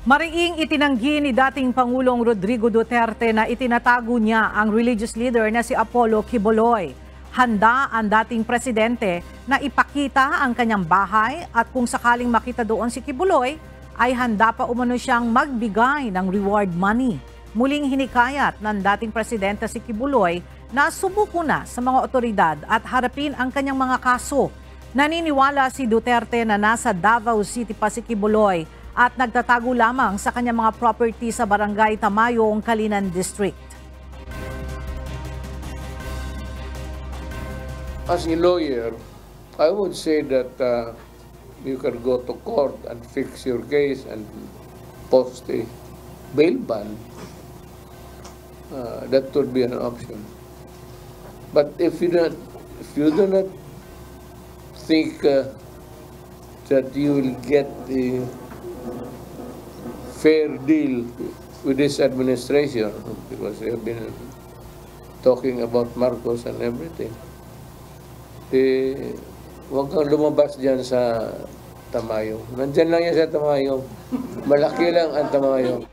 Mariing itinanggi ni dating Pangulong Rodrigo Duterte na itinatago niya ang religious leader na si Apollo Quiboloy. Handa ang dating presidente na ipakita ang kanyang bahay at kung sakaling makita doon si Quiboloy, ay handa pa umano siyang magbigay ng reward money. Muling hinikayat ng dating presidente si Quiboloy na sumuko na sa mga otoridad at harapin ang kanyang mga kaso. Naniniwala si Duterte na nasa Davao City pa si Quiboloy at nagtatago lamang sa kanyang mga property sa Barangay Tamayong, Calinan District. As a lawyer, I would say that you can go to court and fix your case and post a bail bond. That would be an option. But if you do not think that you will get the fair deal with this administration, because they have been talking about Marcos and everything, huwag kang lumabas dyan sa Tamayong. Nandyan lang yan sa Tamayong. Malaki lang ang Tamayong.